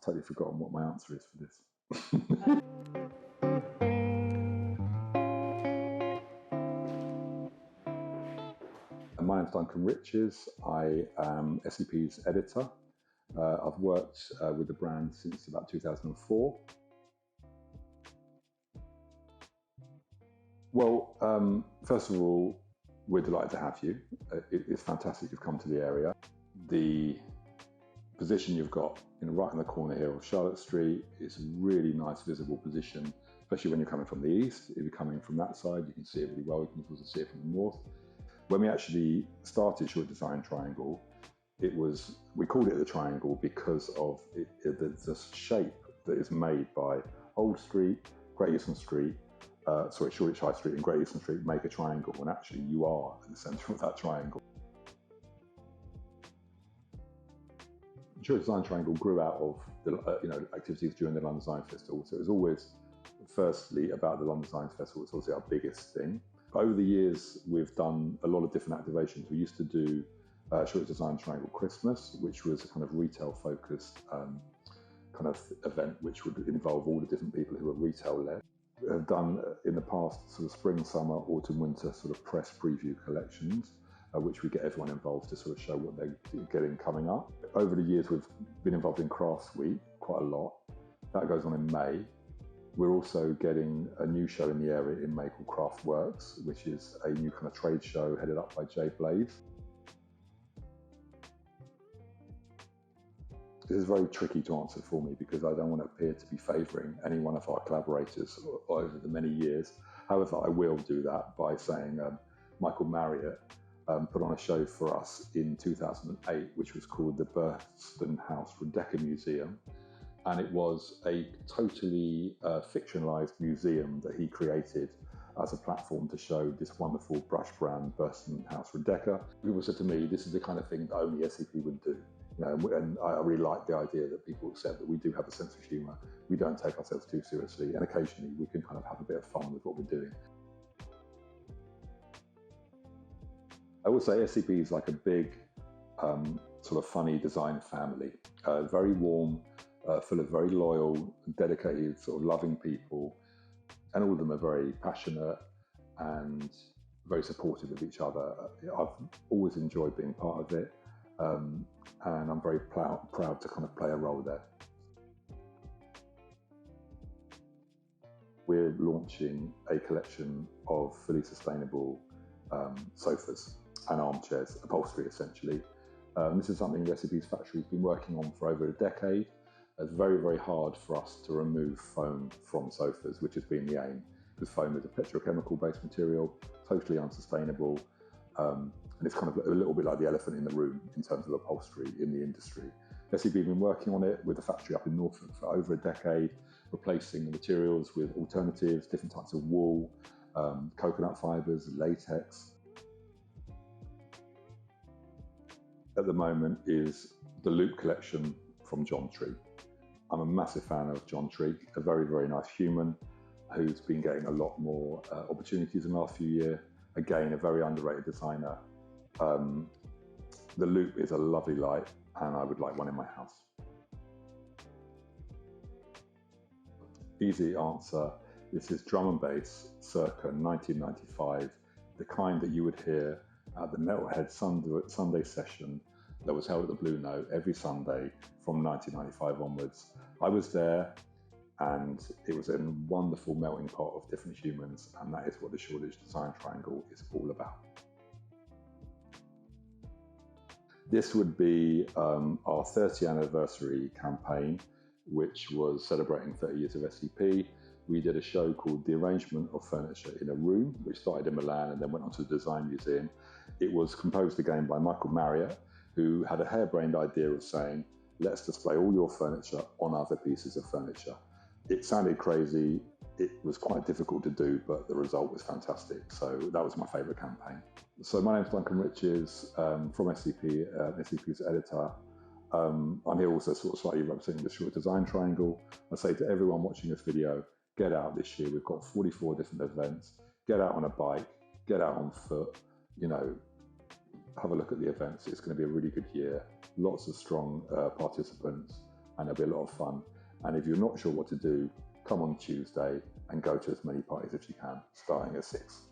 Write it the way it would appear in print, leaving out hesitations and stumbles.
totally forgotten what my answer is for this. My name's Duncan Riches. I am SCP's editor. I've worked with the brand since about 2004. Well, first of all, we're delighted to have you. It's fantastic you've come to the area. The position you've got right in the corner here of Charlotte Street is a really nice visible position, especially when you're coming from the east. If you're coming from that side, you can see it really well. You can also see it from the north. When we actually started Shoreditch Design Triangle, we called it the Triangle because of the shape that is made by Old Street, Great Eastern Street, Shoreditch High Street and Great Eastern Street make a triangle, and actually you are at the centre of that triangle. Shoreditch Design Triangle grew out of the activities during the London Design Festival, so it was always firstly about the London Design Festival. It's obviously our biggest thing. Over the years, we've done a lot of different activations. We used to do Shoreditch Design Triangle Christmas, which was a kind of retail-focused kind of event, which would involve all the different people who are retail-led. Have done in the past sort of spring, summer, autumn, winter sort of press preview collections, which we get everyone involved to sort of show what they're getting coming up. Over the years, we've been involved in Crafts Week quite a lot. That goes on in May. We're also getting a new show in the area in May called Craft Works, which is a new kind of trade show headed up by Jay Blades. This is very tricky to answer for me because I don't want to appear to be favouring any one of our collaborators over the many years. However, I will do that by saying Michael Marriott put on a show for us in 2008, which was called the Burston House Rebecca Museum. And it was a totally fictionalised museum that he created as a platform to show this wonderful brush brand, Burston House Rebecca. People said to me, this is the kind of thing that only SCP would do. And I really like the idea that people accept that we do have a sense of humour. We don't take ourselves too seriously, and occasionally we can kind of have a bit of fun with what we're doing. I would say SCP is like a big, sort of funny design family, very warm, full of very loyal, dedicated, sort of loving people, and all of them are very passionate and very supportive of each other. I've always enjoyed being part of it, and I'm very proud to kind of play a role there. We're launching a collection of fully sustainable sofas and armchairs, upholstery essentially. This is something the SCP's factory has been working on for over a decade. It's very, very hard for us to remove foam from sofas, which has been the aim, because foam is a petrochemical-based material, totally unsustainable, and it's kind of a little bit like the elephant in the room in terms of upholstery in the industry. SCP have been working on it with the factory up in Norfolk for over a decade, replacing the materials with alternatives, different types of wool, coconut fibres, latex. At the moment is the Loop collection from John Tree. I'm a massive fan of John Tree, a very, very nice human who's been getting a lot more opportunities in the last few years. Again, a very underrated designer. The Loop is a lovely light, and I would like one in my house. Easy answer. This is drum and bass circa 1995, the kind that you would hear at the Metalhead Sunday session that was held at the Blue Note every Sunday from 1995 onwards. I was there, and it was a wonderful melting pot of different humans, and that is what the Shoreditch Design Triangle is all about. This would be our 30th anniversary campaign, which was celebrating 30 years of SCP. We did a show called The Arrangement of Furniture in a Room, which started in Milan and then went on to the Design Museum. It was composed again by Michael Marriott, who had a harebrained idea of saying, let's display all your furniture on other pieces of furniture. It sounded crazy, it was quite difficult to do, but the result was fantastic. So that was my favourite campaign. So my name's Duncan Riches, from SCP, SCP's editor. I'm here also sort of slightly representing the Shoreditch Design Triangle. I say to everyone watching this video, get out this year. We've got 44 different events. Get out on a bike, get out on foot, have a look at the events. It's going to be a really good year. Lots of strong participants, and it'll be a lot of fun. And if you're not sure what to do, come on Tuesday and go to as many parties as you can, starting at 6.